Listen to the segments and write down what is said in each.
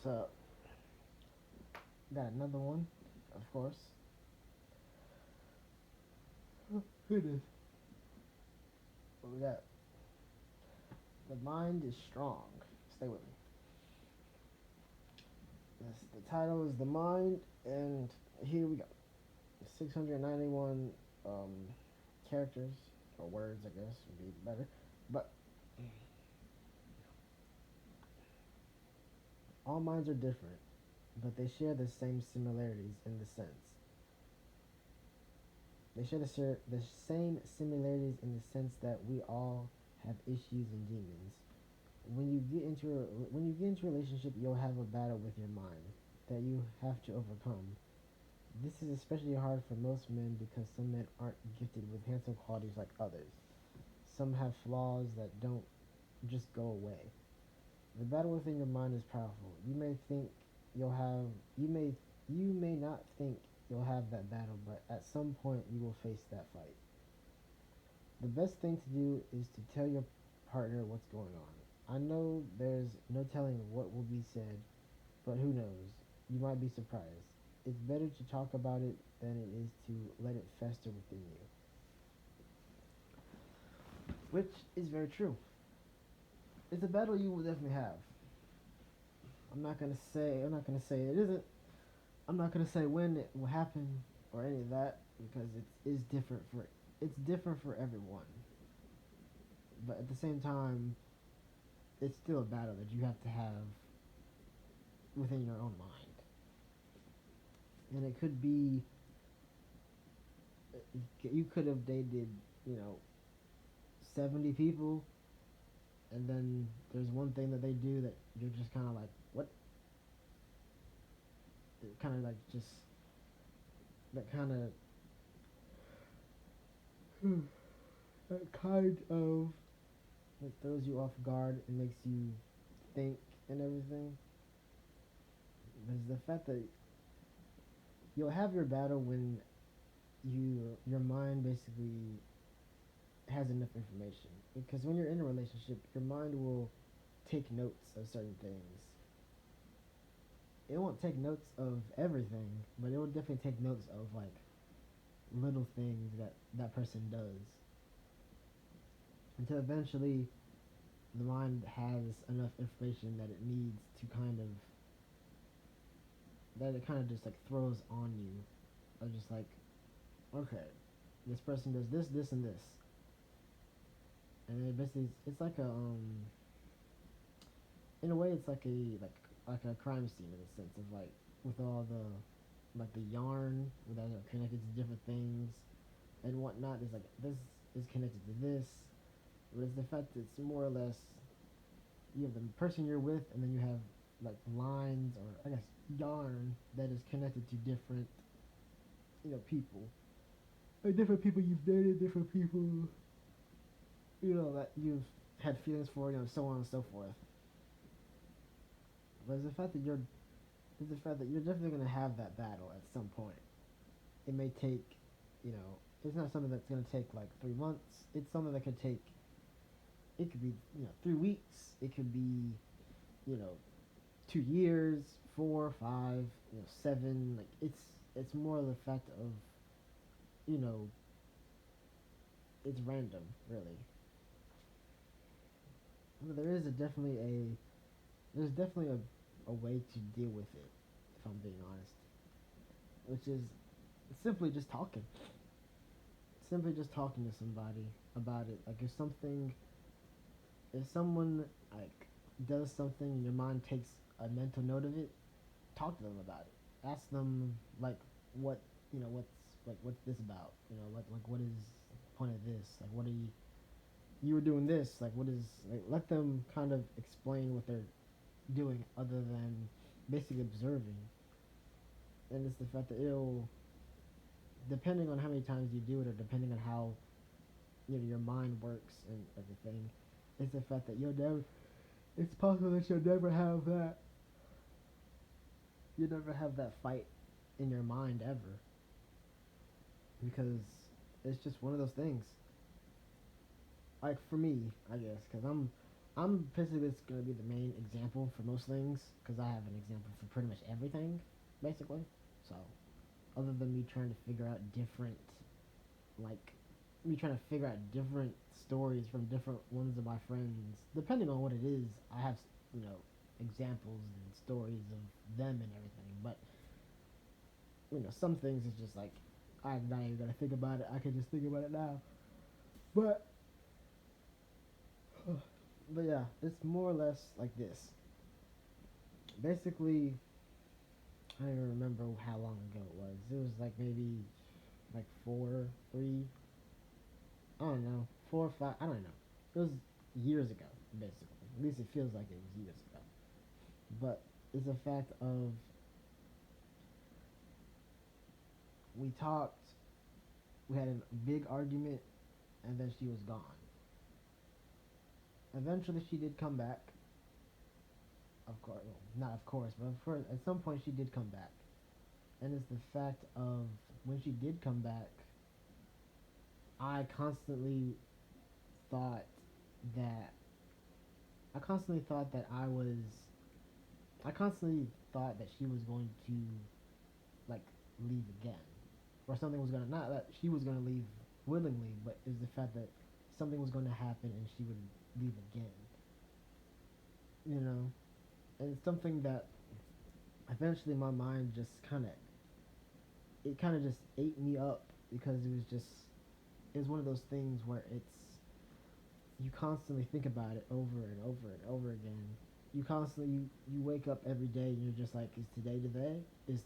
So, got another one, of course. Goodness. What we got? The mind is strong. Stay with me. This, the title is The Mind, and here we go. 691 um, characters, or words, I guess, would be better. But all minds are different, but they share the same similarities in the sense. They share the same similarities in the sense that we all have issues and demons. When you get into a relationship, you'll have a battle with your mind that you have to overcome. This is especially hard for most men because some men aren't gifted with handsome qualities like others. Some have flaws that don't just go away. The battle within your mind is powerful. You'll have you may not think you'll have that battle, but at some point you will face that fight. The best thing to do is to tell your partner what's going on. I know there's no telling what will be said, but who knows? You might be surprised. It's better to talk about it than it is to let it fester within you. Which is very true. It's a battle you will definitely have. I'm not gonna say it isn't. I'm not gonna say when it will happen or any of that because it is different for it's different for everyone. But at the same time, it's still a battle that you have to have within your own mind. And it could be you could have dated, you know, 70 people, and then there's one thing that they do that you're just kind of like, what? It kind of like just that kind of like throws you off guard and makes you think and everything. There's the fact that you'll have your battle when your mind basically has enough information. Because when you're in a relationship, your mind will take notes of certain things. It won't take notes of everything, but it will definitely take notes of like little things that that person does until eventually the mind has enough information that it needs to kind of that it kind of just like throws on you of just like, okay, this person does this, this, and this, and then basically it's like a in a way it's like a crime scene in the sense of like with all the like the yarn that are connected to different things and whatnot. Is like this is connected to this, but it's the fact that it's more or less you have the person you're with, and then you have like lines or I guess yarn that is connected to different people, like different people you've dated, different people that you've had feelings for, so on and so forth. But it's the fact that you're definitely gonna have that battle at some point. It may take, it's not something that's gonna take like 3 months. It's something that could take. It could be 3 weeks. It could be you know 2 years, 4, 5, 7. Like it's more the fact of you know it's random, really. But there's definitely a way to deal with it, if I'm being honest, which is simply just talking. Simply just talking to somebody about it. Like if someone like does something and your mind takes a mental note of it, talk to them about it. Ask them like what what's this about? What is the point of this? Like what are you were doing this? Like what is like let them kind of explain what they're doing other than basically observing. And it's the fact that it'll depending on how many times you do it or depending on how your mind works and everything, it's the fact that it's possible that you'll never have that fight in your mind ever because it's just one of those things. Like for me, I guess, because I'm basically just gonna be the main example for most things because I have an example for pretty much everything, basically. So, other than me trying to figure out different, like, me trying to figure out different stories from different ones of my friends, depending on what it is, I have, you know, examples and stories of them and everything. But, some things is just like, I'm not even gonna think about it. I can just think about it now. But, but yeah, it's more or less like this. Basically, I don't even remember how long ago it was. It was like maybe like 4, 3, I don't know, 4 or 5, I don't know. It was years ago, basically. At least it feels like it was years ago. But it's a fact of we talked, we had a big argument, and then she was gone. Eventually, she did come back. Of course, well, not of course, but at some point she did come back. And it's the fact of when she did come back, I constantly thought that I constantly thought that I constantly thought that she was going to like leave again, or something was gonna not that she was gonna leave willingly, but is the fact that something was going to happen and she would leave again. You know, and it's something that eventually my mind just kind of just ate me up because it was one of those things where you constantly think about it over and over and over again. You wake up every day and you're just like, is today the day? Is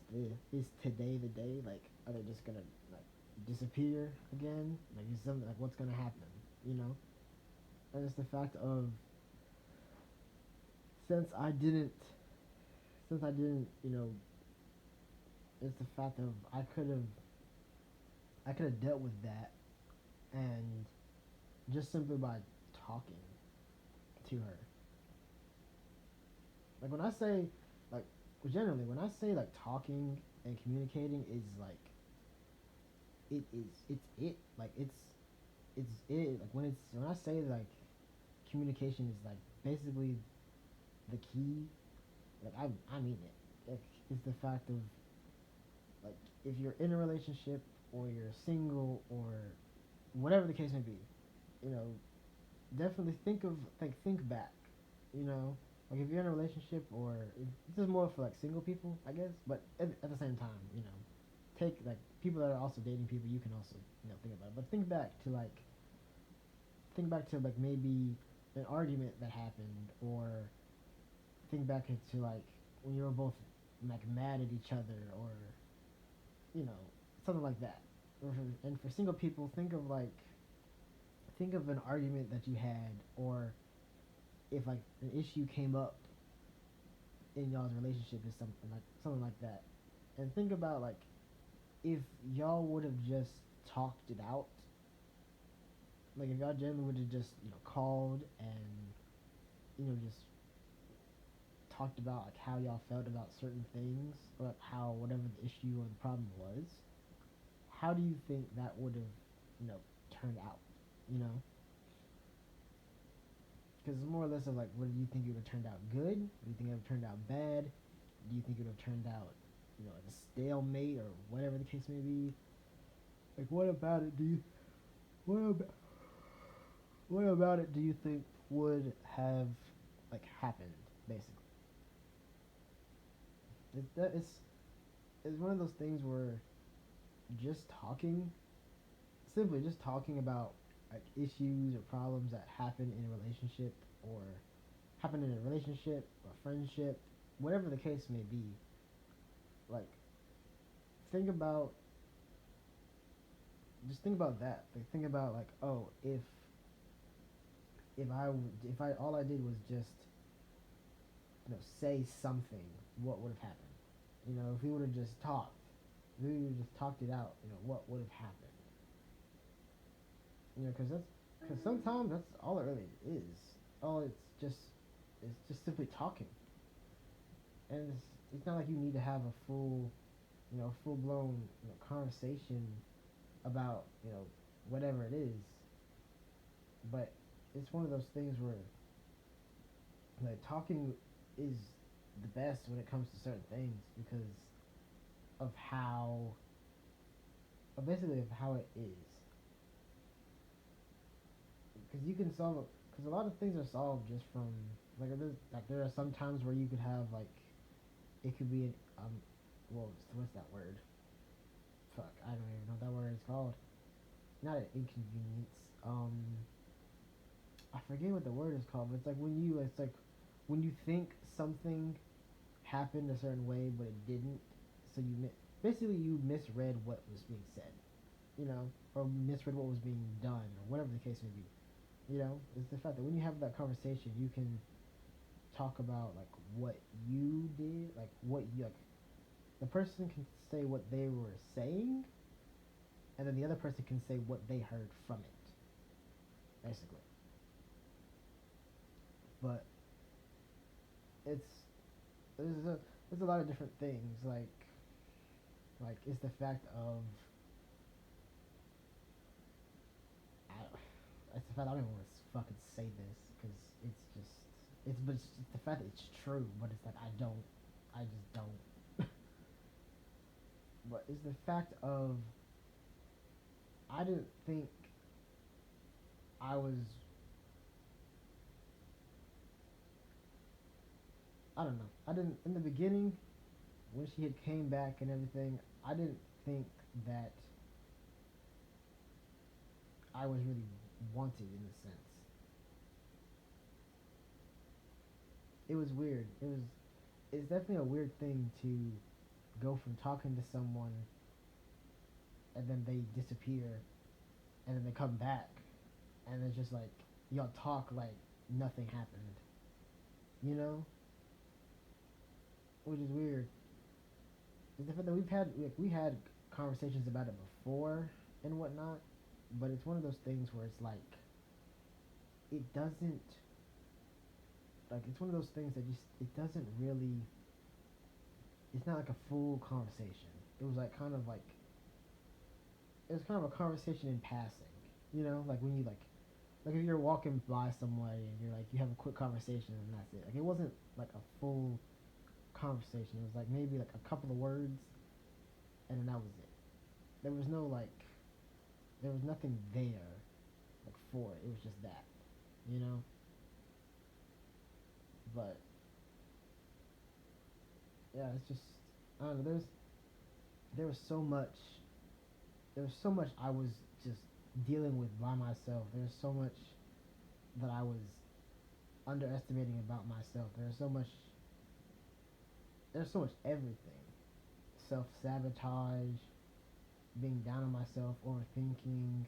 today the day? Like, are they just gonna like disappear again? Like, is something like what's gonna happen? You know? And it's the fact of since I didn't since I didn't it's the fact of I could have dealt with that and just simply by talking to her. Like when I say like generally when I say like talking and communicating is like it's like it's it like when I say like communication is like basically the key, like I mean it. Like, it's the fact of like if you're in a relationship or you're single or whatever the case may be, you know, definitely think back, you know, like if you're in a relationship or this is more for like single people, I guess, but at the same time, take like people that are also dating people, you can also think about it, but think back to like maybe an argument that happened or think back into like when you were both like mad at each other or you know something like that. And for single people, think of an argument that you had or if like an issue came up in y'all's relationship is something like that, and think about like if y'all would have just talked it out, like if y'all generally would have just called and just talked about like how y'all felt about certain things or like how whatever the issue or the problem was, how do you think that would have you know turned out, you know because it's more or less of like, what do you think it would have turned out good? Do you think it would have turned out bad? Do you think it would have turned out, like a stalemate or whatever the case may be? Like, what about it? What about what about it? Do you think would have like happened? Basically, it's one of those things where just talking, simply just talking about like issues or problems that happen in a relationship or happen in a relationship or friendship, whatever the case may be, like think about just think about that. Like think about like, oh, if I all I did was just say something, what would have happened? If we would have just talked, if we would have just talked it out, what would have happened? Because sometimes that's all it really is. All it's just simply talking, and it's not like you need to have a full blown conversation about whatever it is, but it's one of those things where Like talking is the best when it comes to certain things because of how, basically of how it is. Because you can solve, because a lot of things are solved just from like there are some times where you could have like it could be an well what's that word? Fuck, I don't even know what that word is called. Not an inconvenience. I forget what the word is called, but it's like when you think something happened a certain way, but it didn't. So basically you misread what was being said, or misread what was being done, or whatever the case may be. It's the fact that when you have that conversation, you can talk about like what you did, like what you like. The person can say what they were saying, and then the other person can say what they heard from it, basically. But it's there's a there's a lot of different things like it's the fact of I, it's the fact I don't even want to fucking say this because it's just it's the fact that it's true, but it's like I just don't. But it's the fact of I didn't think I was I don't know. I didn't in the beginning when she had came back and everything. I didn't think that I was really wanted in a sense. It was weird. It's definitely a weird thing to go from talking to someone and then they disappear and then they come back and it's just like y'all talk like nothing happened, you know, which is weird. It's the fact that we had conversations about it before and whatnot, but it's one of those things where it's like it doesn't it's one of those things that just it doesn't really it's not like a full conversation. It was like kind of like it was kind of a conversation in passing, like when you like if you're walking by somebody and you're like you have a quick conversation and that's it. Like it wasn't like a full conversation. It was like maybe like a couple of words and then that was it. There was no there was nothing there like for it. It was just that, you know. But yeah, it's just I don't know. There was so much there was so much I was just dealing with by myself. There's so much that I was underestimating about myself. There's so much everything. Self sabotage, being down on myself, overthinking.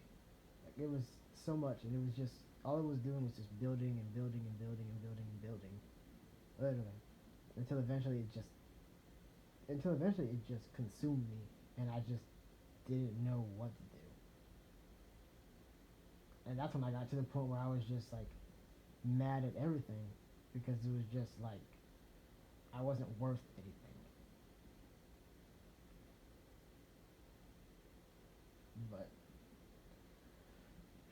Like it was so much and it was just all it was doing was just building and building and building and building and building. Literally. Until eventually it just consumed me and I just didn't know what to do. And that's when I got to the point where I was just like mad at everything because it was just like I wasn't worth anything. But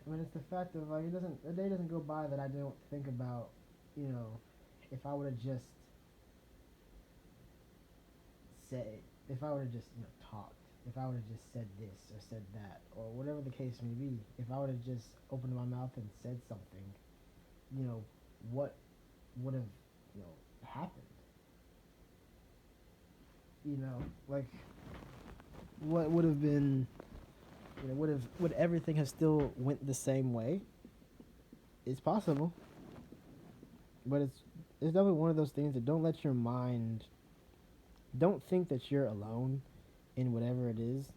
I mean, it's the fact of like a day doesn't go by that I don't think about, you know, if I would have just said, if I would have just talked, if I would have just said this or said that or whatever the case may be, if I would have just opened my mouth and said something, you know, what would have happened? Like what would have been would everything have still went the same way? It's possible, but it's definitely one of those things that don't let your mind don't think that you're alone in whatever it is.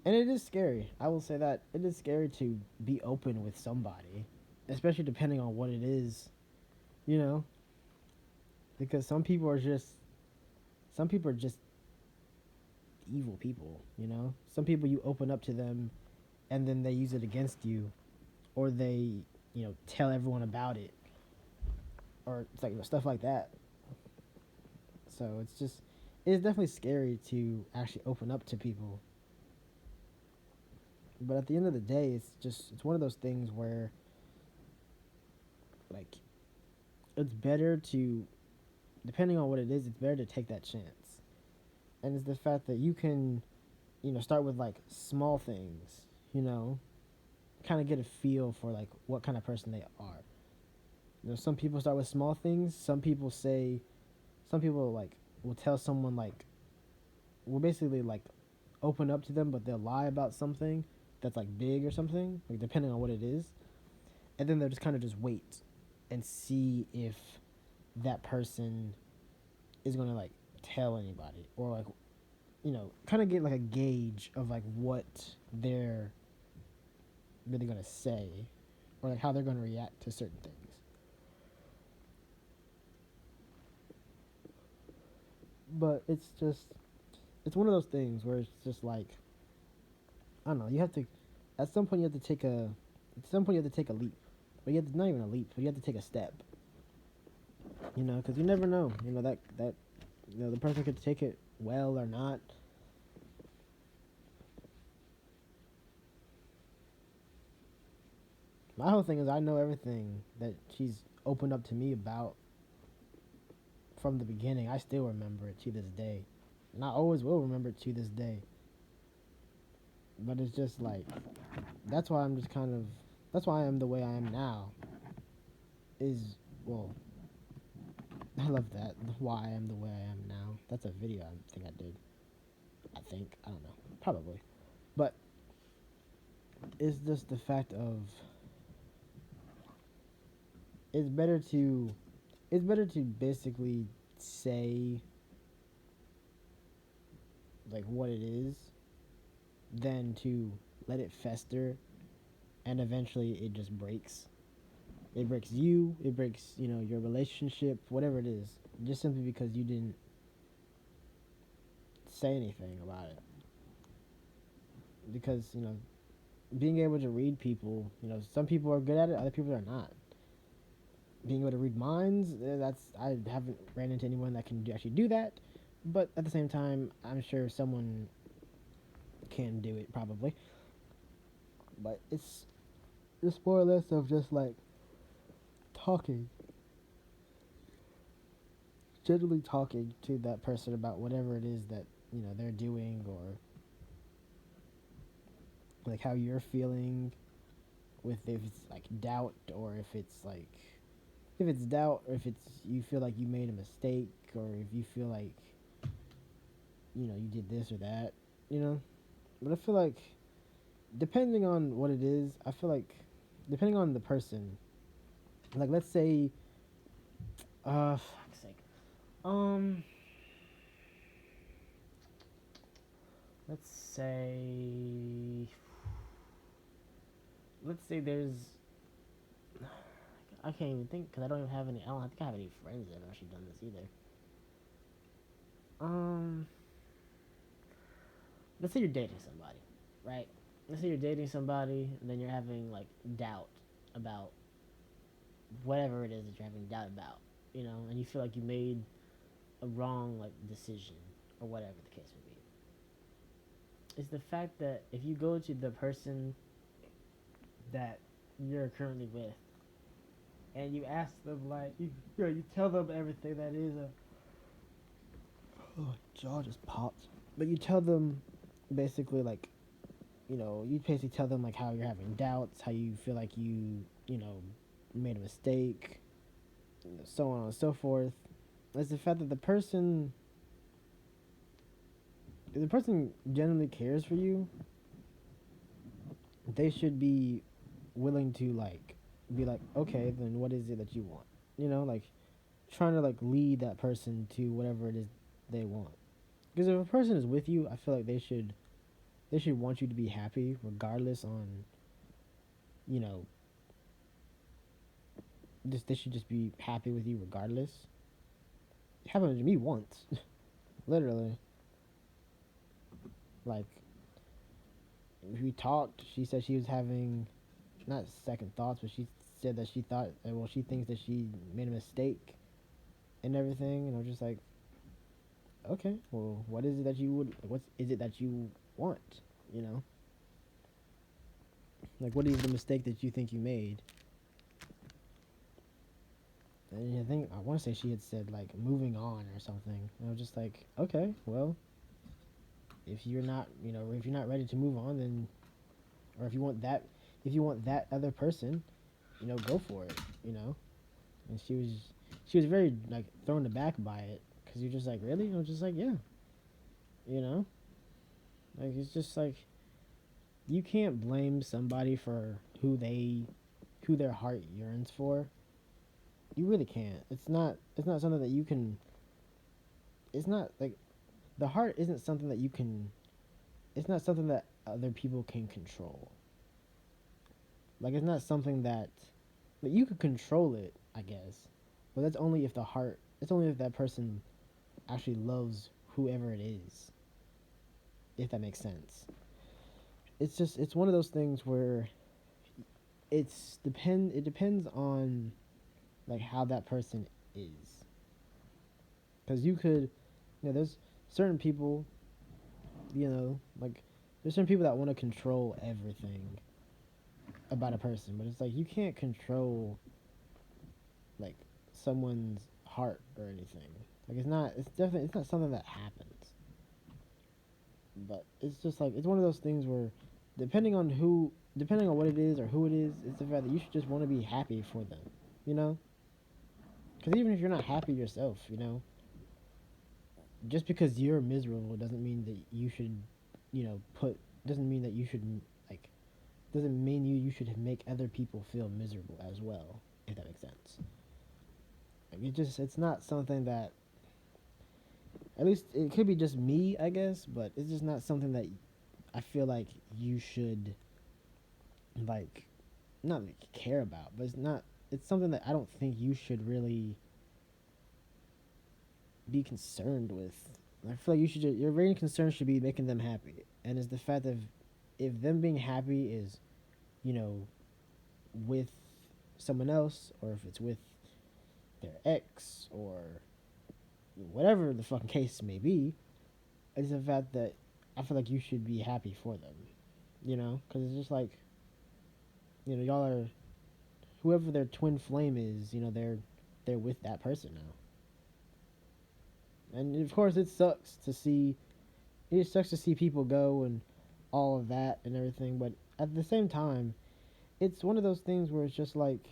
And it is scary. I will say that it is scary to be open with somebody, especially depending on what it is, you know, because some people are just evil people, you know. Some people you open up to them and then they use it against you or they, tell everyone about it or it's like stuff like that. So it's definitely scary to actually open up to people. But at the end of the day, it's one of those things where like it's better to, depending on what it is, it's better to take that chance. And it's the fact that you can, start with like small things, you know, kind of get a feel for like what kind of person they are. Some people start with small things. Some people like will tell someone like, will basically like open up to them, but they'll lie about something that's like big or something, like depending on what it is. And then they'll just kind of just wait and see if that person is going to like tell anybody, or like, kind of get like a gauge of like what they're really going to say, or like how they're going to react to certain things. But it's one of those things where it's just like, I don't know, you have to, at some point you have to take a at some point you have to take a leap. But you have to, not even a leap, but you have to take a step. Because you never know. That the person could take it well or not. My whole thing is I know everything that she's opened up to me about from the beginning. I still remember it to this day, and I always will remember it to this day. But it's just like, that's why I'm just kind of that's why I am the way I am now. Is, well, I love that. Why I am the way I am now. That's a video I think I did. I don't know. Probably. But it's just the fact of, it's better to basically say like what it is than to let it fester, and eventually it just breaks. It breaks you, it breaks, your relationship, whatever it is, just simply because you didn't say anything about it. Because, being able to read people, some people are good at it, other people are not. Being able to read minds, I haven't ran into anyone that can actually do that, but at the same time, I'm sure someone can do it probably. But it's more or less of just like talking, generally talking to that person about whatever it is that they're doing, or like how you're feeling, with, if it's like doubt, or if it's like, if it's doubt, or if it's, you feel like you made a mistake, or if you feel like you did this or that, you know. But I feel like, depending on what it is, I feel like, depending on the person, like, let's say, fuck's sake, um let's say there's, I can't even think, because I don't even have any. I don't think I have any friends that have actually done this either. Um, let's say you're dating somebody, right? Let's say you're dating somebody, and then you're having like doubt about whatever it is that you're having doubt about, and you feel like you made a wrong like decision, or whatever the case may be. It's the fact that if you go to the person that you're currently with, and you ask them, like, you tell them everything that is a, oh, jaw just popped. But you tell them basically like, you basically tell them like how you're having doubts, how you feel like made a mistake, so on and so forth. It's the fact that if the person genuinely cares for you, they should be willing to like be like, okay, then what is it that you want? Like, trying to like lead that person to whatever it is they want. Because if a person is with you, I feel like they should want you to be happy regardless on, you know, they should just be happy with you regardless. It happened to me once. Literally. Like, we talked, she said she was having, not second thoughts, but she said that she thought, well, she thinks that she made a mistake and everything, and I was just like, okay, well, what is it that you would, what is it that you want, you know? Like, what is the mistake that you think you made? And I think I want to say she had said like moving on or something. And I was just like, okay, well, if you're not, if you're not ready to move on, then, or if you want that other person, go for it, you know. And she was very like thrown aback by it because you're just like, really? I was just like, yeah, you know, like it's just like you can't blame somebody for who their heart yearns for. You really can't. It's not something that you can. It's not like the heart isn't something that you can. It's not something that other people can control. Like it's not something that you could control it, I guess, but that's only if the heart. It's only if that person actually loves whoever it is. If that makes sense. It's one of those things where it depends on like how that person is, because you could, there's certain people, like there's certain people that want to control everything about a person, but it's like you can't control like someone's heart or anything. Like it's not something that happens. But it's just like it's one of those things where depending on what it is or who it is, it's the fact that you should just want to be happy for them, you know? Because even if you're not happy yourself, just because you're miserable doesn't mean that you should, put doesn't mean that you should like doesn't mean you should make other people feel miserable as well, if that makes sense. Like it's not something that, at least it could be just me, I guess, but it's just not something that I feel like you should like not like care about, but it's something that I don't think you should really be concerned with. I feel like your main concern should be making them happy, and it's the fact that if them being happy is, you know, with someone else, or if it's with their ex, or whatever the fucking case may be, it's the fact that I feel like you should be happy for them, because it's just like, y'all are whoever their twin flame is, they're with that person now. And of course, it sucks to see people go and all of that and everything. But at the same time, it's one of those things where it's just like,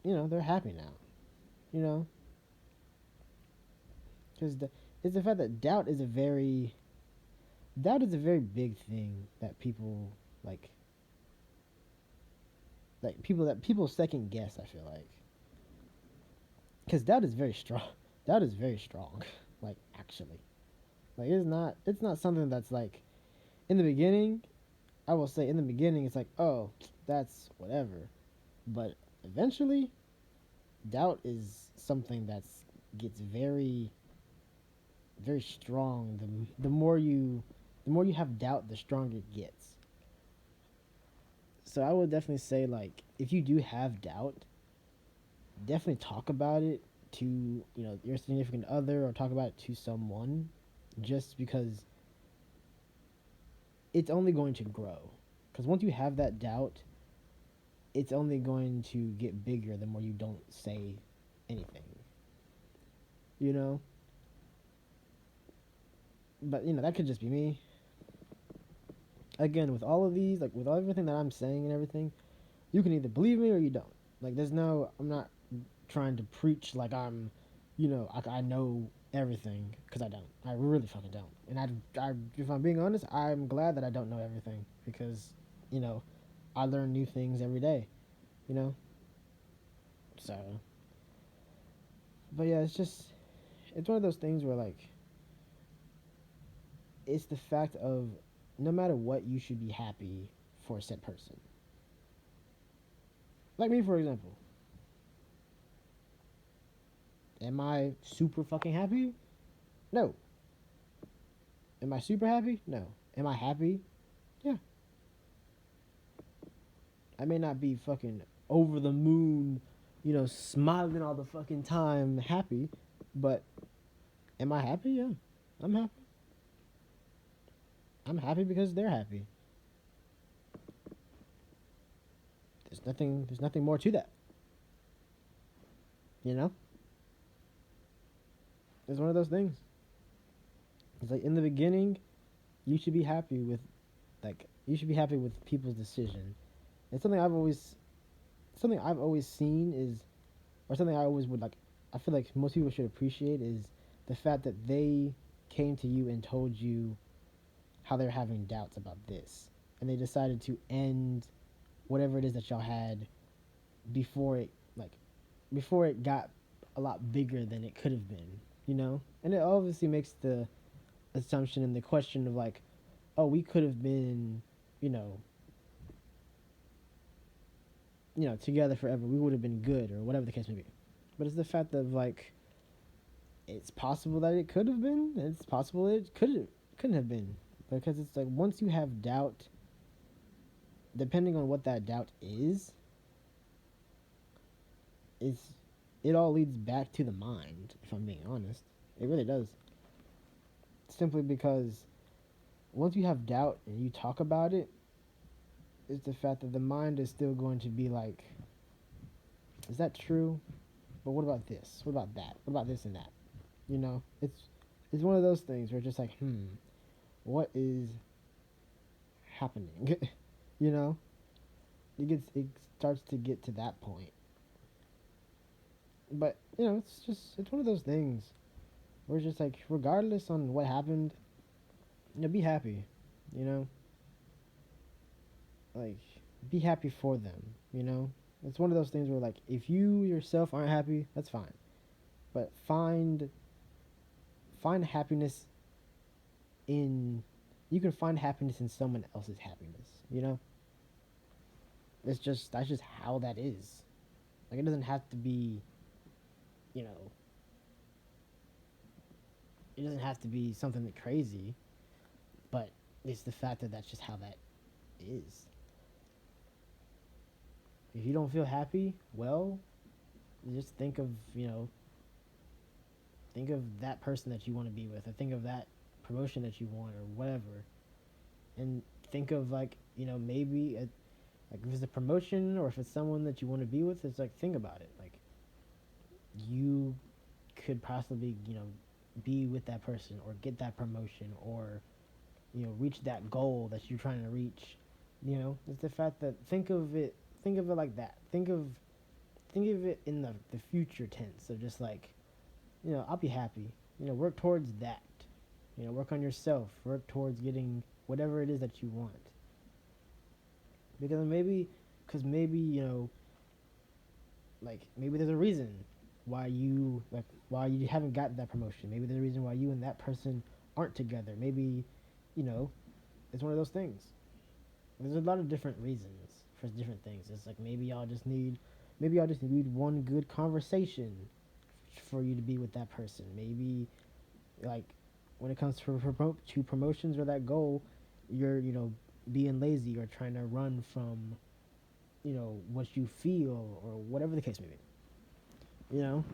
they're happy now, you know, because it's the fact that doubt is a very big thing that people like, people second guess. I feel like because doubt is very strong. Doubt is very strong. Like actually, like it's not something that's like in the beginning. I will say in the beginning it's like, oh, that's whatever, but eventually doubt is something that's gets very very strong. The more you have doubt, the stronger it gets. So I would definitely say, like, if you do have doubt, definitely talk about it to, your significant other, or talk about it to someone, just because it's only going to grow. Because once you have that doubt, it's only going to get bigger the more you don't say anything. You know? But, that could just be me. Again, with all of these, like, with everything that I'm saying and everything, you can either believe me or you don't. Like, I'm not trying to preach like I know everything, because I don't. I really fucking don't. And if I'm being honest, I'm glad that I don't know everything, because, you know, I learn new things every day, you know? So, but yeah, it's one of those things where, like, it's the fact of no matter what, you should be happy for said person. Like me, for example. Am I super fucking happy? No. Am I super happy? No. Am I happy? Yeah. I may not be fucking over the moon, smiling all the fucking time, happy, but am I happy? Yeah. I'm happy. I'm happy because they're happy. There's nothing more to that. You know, it's one of those things. It's like in the beginning, you should be happy with you should be happy with people's decision. It's something I've always seen is or something I always would like. I feel like most people should appreciate is the fact that they came to you and told you how they're having doubts about this, and they decided to end whatever it is that y'all had before it like before it got a lot bigger than it could have been, you know? And it obviously makes the assumption and the question of like, oh, we could have been, you know, together forever. We would have been good or whatever the case may be. But it's the fact that like it's possible that it could have been, and it's possible it couldn't have been. Because it's like once you have doubt, depending on what that doubt is it all leads back to the mind, if I'm being honest. It really does. Simply because once you have doubt and you talk about it, it's the fact that the mind is still going to be like, is that true? But what about this? What about that? What about this and that? You know, it's one of those things where it's just like, what is happening? you know, it starts to get to that point. But it's one of those things where it's just like, regardless on what happened, be happy. You know, like be happy for them. You know, it's one of those things where like if you yourself aren't happy, that's fine. But find happiness in you can find happiness in someone else's happiness, you know? That's just how that is. Like it doesn't have to be, you know, it doesn't have to be something that crazy, but it's the fact that that's just how that is. If you don't feel happy, well, just think of that person that you want to be with, or think of that promotion that you want, or whatever, and think of like maybe like if it's a promotion or if it's someone that you want to be with, it's like think about it. Like you could possibly be with that person or get that promotion or reach that goal that you're trying to reach. It's the fact that think of it like that. Think of it in the future tense of just like I'll be happy. Work towards that. Work on yourself. Work towards getting whatever it is that you want. Because maybe like maybe there's a reason why you haven't gotten that promotion. Maybe there's a reason why you and that person aren't together. Maybe it's one of those things. There's a lot of different reasons for different things. It's like maybe y'all just need one good conversation for you to be with that person. Maybe like when it comes to promotions or that goal, you're being lazy or trying to run from what you feel or whatever the case may be.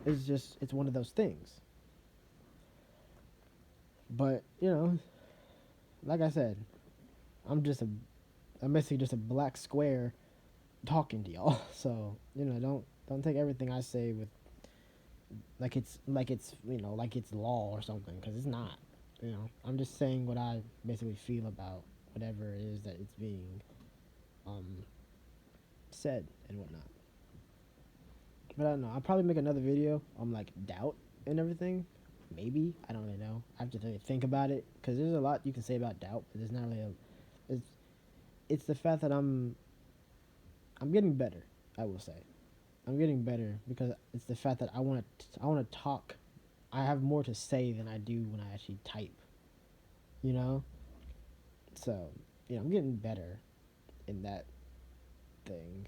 It's one of those things. But like I said, I'm basically just a black square talking to y'all. So don't take everything I say with like it's like it's law or something, because it's not. I'm just saying what I basically feel about whatever it is that it's being um said and whatnot. But I don't know. I'll probably make another video on like doubt and everything. Maybe, I don't really know. I have to really think about it because there's a lot you can say about doubt, but there's not really it's it's the fact that I'm getting better. I will say, I'm getting better because it's the fact that I want to talk. I have more to say than I do when I actually type. You know, so I'm getting better in that thing.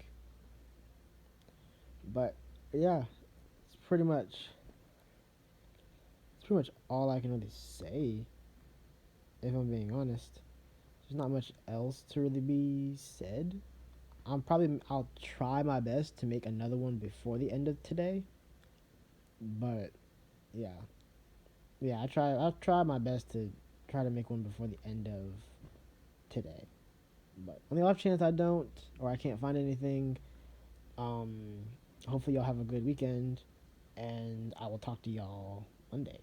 But yeah, it's pretty much all I can really say. If I'm being honest, there's not much else to really be said. I'll try my best to make another one before the end of today. But yeah, I'll try my best to try to make one before the end of today. But on the off chance I don't or I can't find anything, hopefully y'all have a good weekend. and I will talk to y'all Monday.